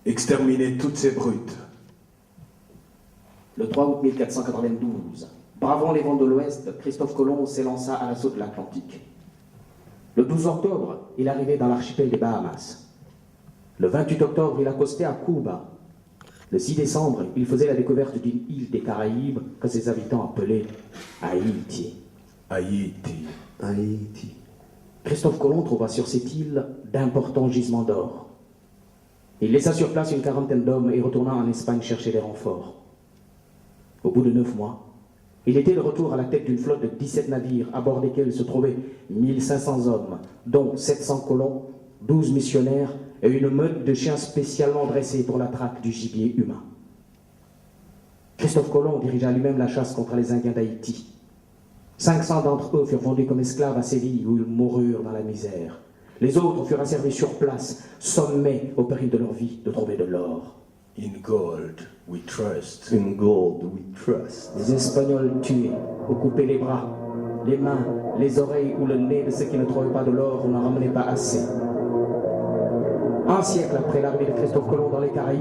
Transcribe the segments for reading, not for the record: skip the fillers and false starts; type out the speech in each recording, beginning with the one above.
Exterminer toutes ces brutes. Le 3 août 1492, bravant les vents de l'Ouest, Christophe Colomb s'élança à l'assaut de l'Atlantique. Le 12 octobre, il arrivait dans l'archipel des Bahamas. Le 28 octobre, il accostait à Cuba. Le 6 décembre, il faisait la découverte d'une île des Caraïbes que ses habitants appelaient Haïti. Haïti. Haïti. Christophe Colomb trouva sur cette île d'importants gisements d'or. Il laissa sur place une quarantaine d'hommes et retourna en Espagne chercher des renforts. Au bout de 9 mois, il était de retour à la tête d'une flotte de 17 navires, à bord desquels se trouvaient 1500 hommes, dont 700 colons, 12 missionnaires et une meute de chiens spécialement dressés pour la traque du gibier humain. Christophe Colomb dirigea lui-même la chasse contre les Indiens d'Haïti. 500 d'entre eux furent vendus comme esclaves à Séville, où ils moururent dans la misère. Les autres furent asservis sur place, sommés, au péril de leur vie, de trouver de l'or. In gold we trust. In gold we trust. Les Espagnols tués, ou coupés les bras, les mains, les oreilles ou le nez de ceux qui ne trouvaient pas de l'or ou n'en ramenaient pas assez. Un siècle après l'arrivée de Christophe Colomb dans les Caraïbes,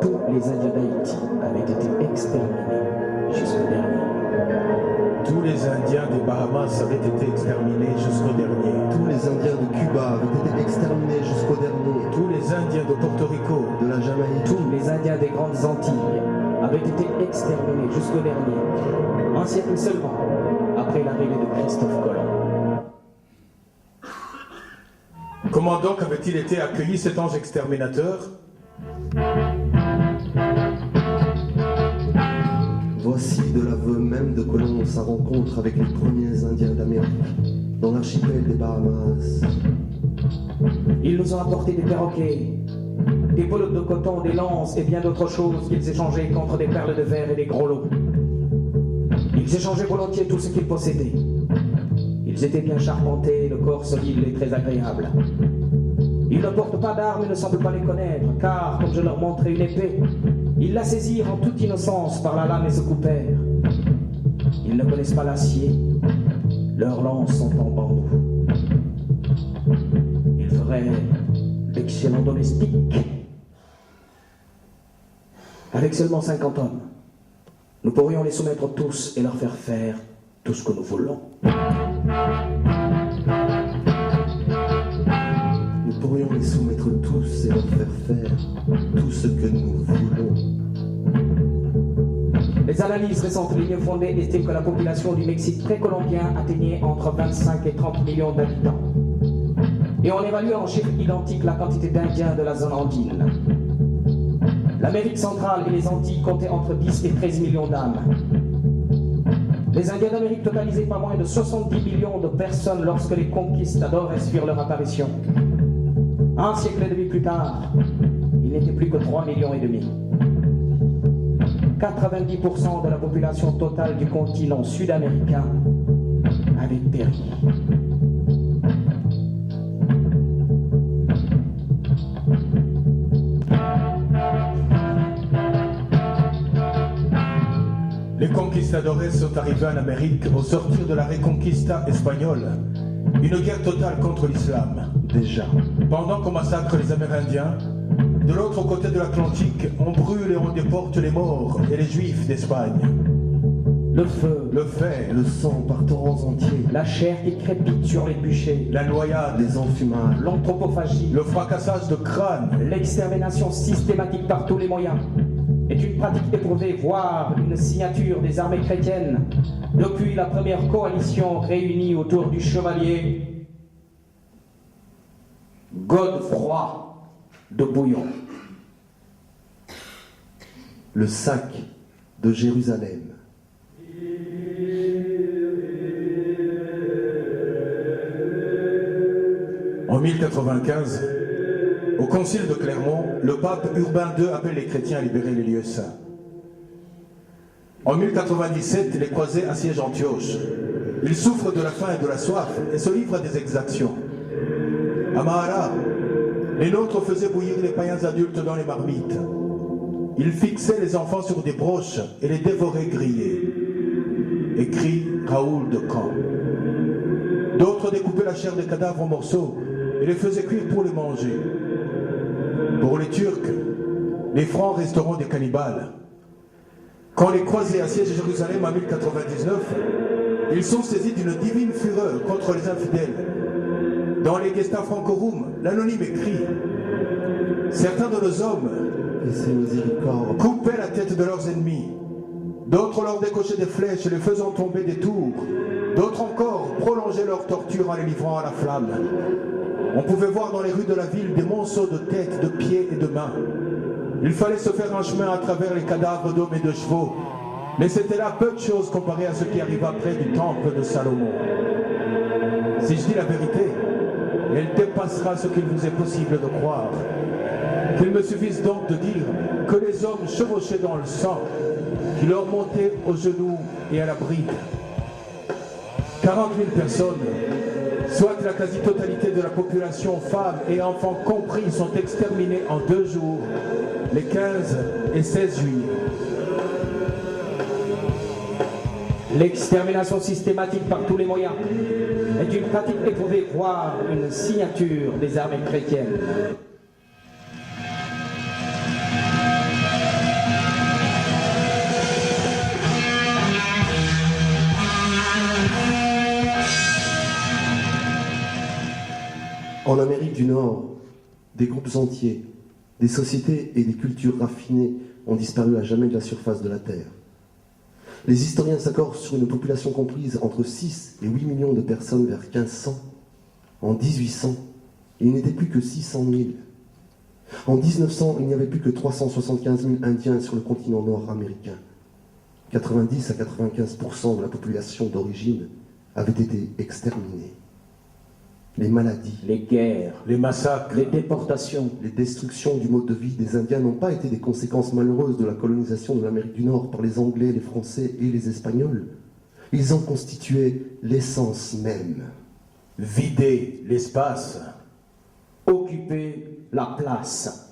tous les Indiens d'Haïti avaient été exterminés jusqu'au dernier. Tous les Indiens des Bahamas avaient été exterminés jusqu'au dernier. Tous les Indiens de Cuba avaient été exterminés jusqu'au dernier. Tous les Indiens de Porto Rico, De la Jamaïque. Tous les Indiens des Grandes Antilles avaient été exterminés jusqu'au dernier. Un siècle seulement après l'arrivée de Christophe Colomb. comment donc avait-il été accueilli cet ange exterminateur? Voici de l'aveu même de Colomb sa rencontre avec les premiers Indiens d'Amérique, dans l'archipel des Bahamas. Ils nous ont apporté des perroquets, des pelotes de coton, des lances et bien d'autres choses qu'ils échangeaient contre des perles de verre et des gros lots. Ils échangeaient volontiers tout ce qu'ils possédaient. Ils étaient bien charpentés, le corps solide et très agréable. Ils ne portent pas d'armes et ne semblent pas les connaître, car, comme je leur montrais une épée, ils la saisirent en toute innocence par la lame et se coupèrent. Ils ne connaissent pas l'acier, leurs lances sont en bambou. Ils feraient d'excellents domestiques. Avec seulement 50 hommes, nous pourrions les soumettre tous et leur faire faire tout ce que nous voulons. Nous pourrions les soumettre tous et leur faire faire tout ce que nous voulons. Les analyses récentes les mieux fondées estiment que la population du Mexique précolombien atteignait entre 25 et 30 millions d'habitants. Et on évalue en chiffres identiques la quantité d'Indiens de la zone andine. L'Amérique centrale et les Antilles comptaient entre 10 et 13 millions d'âmes. Les Indiens d'Amérique totalisaient pas moins de 70 millions de personnes lorsque les conquistadores firent leur apparition. Un siècle et demi plus tard, il n'était plus que 3,5 millions. 90% de la population totale du continent sud-américain avait péri. Les conquistadores sont arrivés en Amérique au sortir de la Reconquista espagnole, une guerre totale contre l'islam. Déjà. Pendant qu'on massacre les Amérindiens, de l'autre côté de l'Atlantique, on brûle et on déporte les morts et les juifs d'Espagne. Le feu, Le fer, Le sang par torrents entiers. la chair qui crépite sur les bûchers, la noyade, Les enfumades. l'anthropophagie, le fracassage de crânes, l'extermination systématique par tous les moyens est une pratique éprouvée, voire une signature des armées chrétiennes depuis la première coalition réunie autour du chevalier Godefroy de Bouillon. Le sac de Jérusalem. En 1095, au concile de Clermont, le pape Urbain II appelle les chrétiens à libérer les lieux saints. En 1097, les croisés assiègent Antioche. Ils souffrent de la faim et de la soif et se livrent à des exactions. À Mahara, les nôtres faisaient bouillir les païens adultes dans les marmites. Ils fixaient les enfants sur des broches et les dévoraient grillés. Écrit Raoul de Caen. D'autres découpaient la chair des cadavres en morceaux et les faisaient cuire pour les manger. Pour les Turcs, les Francs resteront des cannibales. Quand les croisés assiègent Jérusalem en 1099, ils sont saisis d'une divine fureur contre les infidèles. Dans les Gesta Francorum, l'anonyme écrit « Certains de nos hommes Et c'est miséricorde. coupaient la tête de leurs ennemis. D'autres leur décochaient des flèches, les faisant tomber des tours. D'autres encore prolongeaient leur torture en les livrant à la flamme. On pouvait voir dans les rues de la ville des monceaux de têtes, de pieds et de mains. Il fallait se faire un chemin à travers les cadavres d'hommes et de chevaux. Mais c'était là peu de choses comparé à ce qui arriva près du temple de Salomon. Si je dis la vérité, elle dépassera ce qu'il vous est possible de croire. Qu'il me suffise donc de dire que les hommes chevauchaient dans le sang, qui leur montait aux genoux et à la bride. 40 000 personnes, soit la quasi-totalité de la population, femmes et enfants compris, sont exterminés en 2 jours, les 15 et 16 juillet. L'extermination systématique par tous les moyens est une pratique éprouvée, voire une signature des armées chrétiennes. En Amérique du Nord, des groupes entiers, des sociétés et des cultures raffinées ont disparu à jamais de la surface de la Terre. Les historiens s'accordent sur une population comprise entre 6 et 8 millions de personnes vers 1500. En 1800, il n'était plus que 600 000. En 1900, il n'y avait plus que 375 000 Indiens sur le continent nord-américain. 90 à 95% de la population d'origine avait été exterminée. Les maladies, Les guerres, Les massacres, les déportations, les destructions du mode de vie des Indiens n'ont pas été des conséquences malheureuses de la colonisation de l'Amérique du Nord par les Anglais, les Français et les Espagnols. Ils en constituaient l'essence même. vider l'espace, occuper la place.